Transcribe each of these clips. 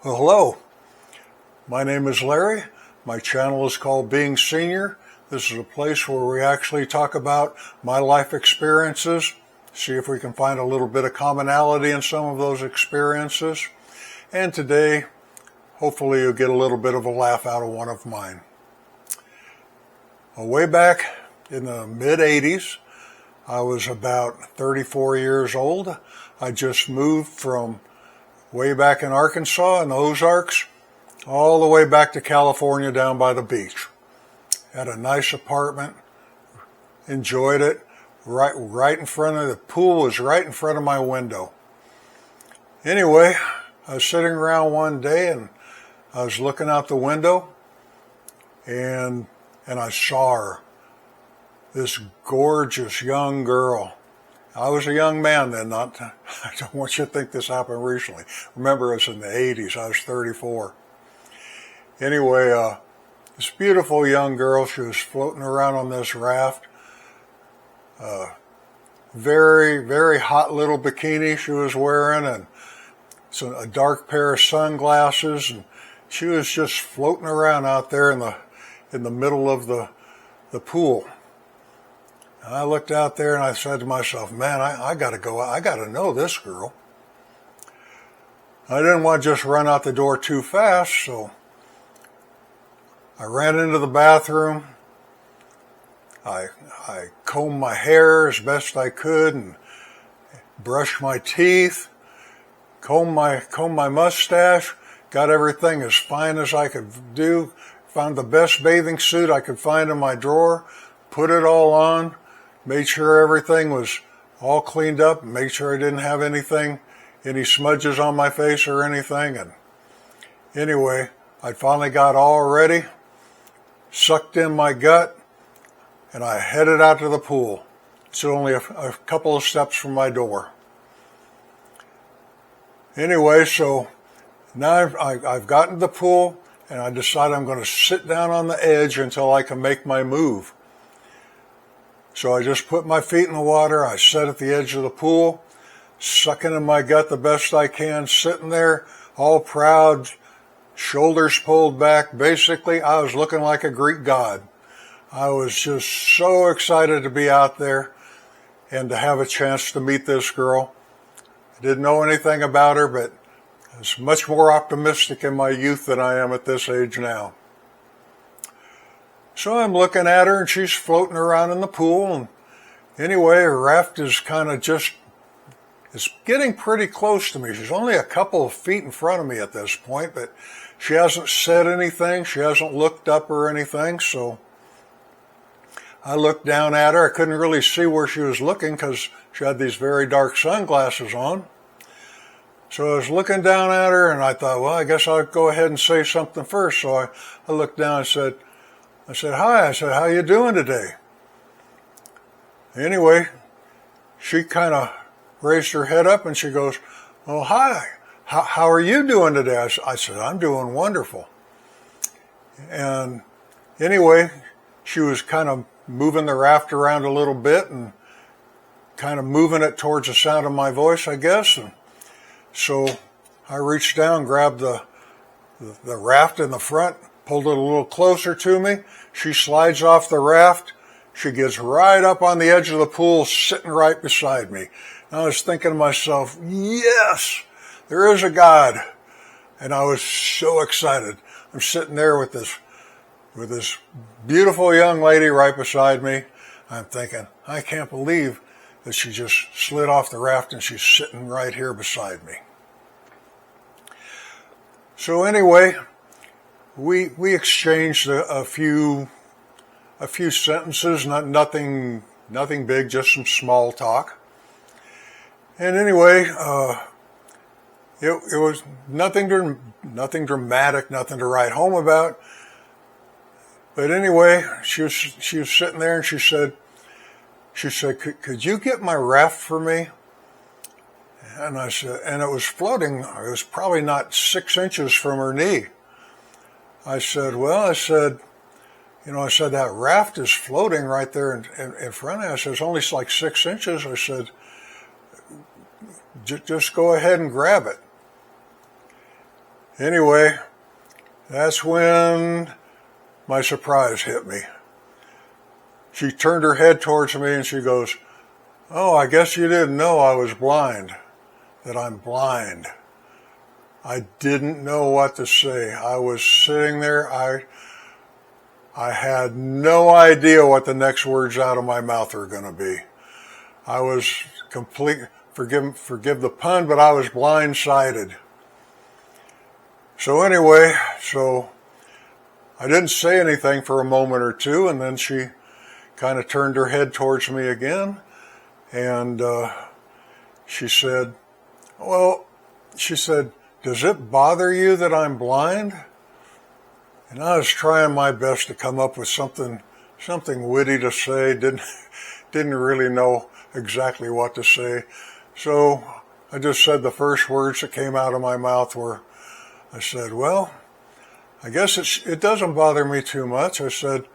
Well, hello, my name is Larry. My channel is called Being Senior. This is a place where we actually talk about my life experiences, see if we can find a little bit of commonality in some of those experiences. And today, hopefully you'll get a little bit of a laugh out of one of mine. Way back in the mid-'80s, I was about 34 years old. I just moved from way back in Arkansas in the Ozarks all the way back to California down by the beach. Had a nice apartment, enjoyed it. Right in front of the pool was right in front of my window. Anyway, I was sitting around one day and I was looking out the window and I saw her, this gorgeous young girl. I was a young man then, I don't want you to think this happened recently. Remember, it's in the 80s, I was 34. Anyway, this beautiful young girl, she was floating around on this raft. Very, very hot little bikini she was wearing, and a dark pair of sunglasses, and she was just floating around out there in the middle of the pool. And I looked out there and I said to myself, man, I gotta go, I gotta know this girl. I didn't want to just run out the door too fast, so I ran into the bathroom. I combed my hair as best I could and brushed my teeth, combed my mustache, got everything as fine as I could do, found the best bathing suit I could find in my drawer, put it all on, made sure everything was all cleaned up, made sure I didn't have any smudges on my face or anything. And anyway, I finally got all ready, sucked in my gut, and I headed out to the pool. It's only a couple of steps from my door. Anyway, so now I've gotten to the pool, and I decided I'm going to sit down on the edge until I can make my move. So I just put my feet in the water, I sat at the edge of the pool, sucking in my gut the best I can, sitting there all proud, shoulders pulled back. Basically, I was looking like a Greek god. I was just so excited to be out there and to have a chance to meet this girl. I didn't know anything about her, but I was much more optimistic in my youth than I am at this age now. So I'm looking at her and she's floating around in the pool. And anyway, her raft is it's getting pretty close to me. She's only a couple of feet in front of me at this point, but she hasn't said anything. She hasn't looked up or anything. So I looked down at her. I couldn't really see where she was looking because she had these very dark sunglasses on. So I was looking down at her and I thought, well, I guess I'll go ahead and say something first. So I looked down and said, hi. I said, how you doing today? Anyway, she kind of raised her head up and she goes, oh, hi. How are you doing today? I said, I'm doing wonderful. And anyway, she was kind of moving the raft around a little bit and kind of moving it towards the sound of my voice, I guess. And so I reached down, grabbed the raft in the front, pulled it a little closer to me. She slides off the raft. She gets right up on the edge of the pool, sitting right beside me. And I was thinking to myself, yes, there is a God. And I was so excited. I'm sitting there with this beautiful young lady right beside me. I'm thinking, I can't believe that she just slid off the raft and she's sitting right here beside me. So anyway, we exchanged a few sentences, nothing big, just some small talk. And anyway, it was nothing dramatic, nothing to write home about. But anyway, she was sitting there and she said, could you get my raft for me? And I said, and it was floating. It was probably not 6 inches from her knee. I said, that raft is floating right there in front of me. I said, it's only like 6 inches. I said, just go ahead and grab it. Anyway, that's when my surprise hit me. She turned her head towards me and she goes, "Oh, I guess you didn't know I was blind, that I'm blind." I didn't know what to say. I was sitting there. I had no idea what the next words out of my mouth were going to be. I was forgive the pun, but I was blindsided. So anyway, I didn't say anything for a moment or two, and then she kind of turned her head towards me again, and she said, "Does it bother you that I'm blind?" And I was trying my best to come up with something witty to say. Didn't really know exactly what to say. So I just said the first words that came out of my mouth were, I said, "Well, I guess it doesn't bother me too much." I said,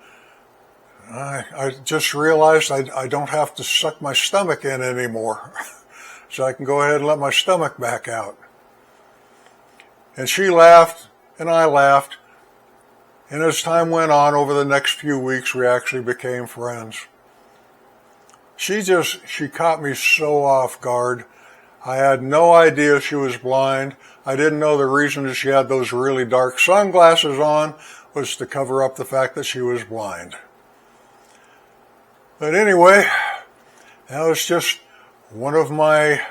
I just realized I don't have to suck my stomach in anymore. So I can go ahead and let my stomach back out. And she laughed, and I laughed. And as time went on, over the next few weeks, we actually became friends. She caught me so off guard. I had no idea she was blind. I didn't know the reason that she had those really dark sunglasses on was to cover up the fact that she was blind. But anyway, that was just one of my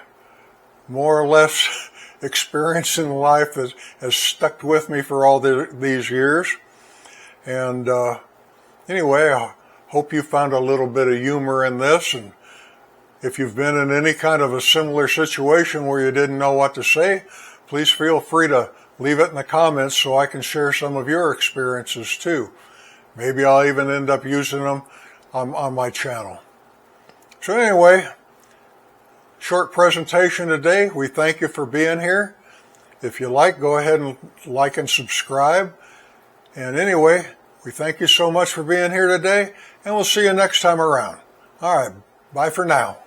more or less experience in life that has stuck with me for all these years. And anyway, I hope you found a little bit of humor in this. And if you've been in any kind of a similar situation where you didn't know what to say, please feel free to leave it in the comments so I can share some of your experiences too. Maybe I'll even end up using them on my channel. So anyway, short presentation today. We thank you for being here. If you like, go ahead and like and subscribe. And anyway, we thank you so much for being here today, and we'll see you next time around. All right, bye for now.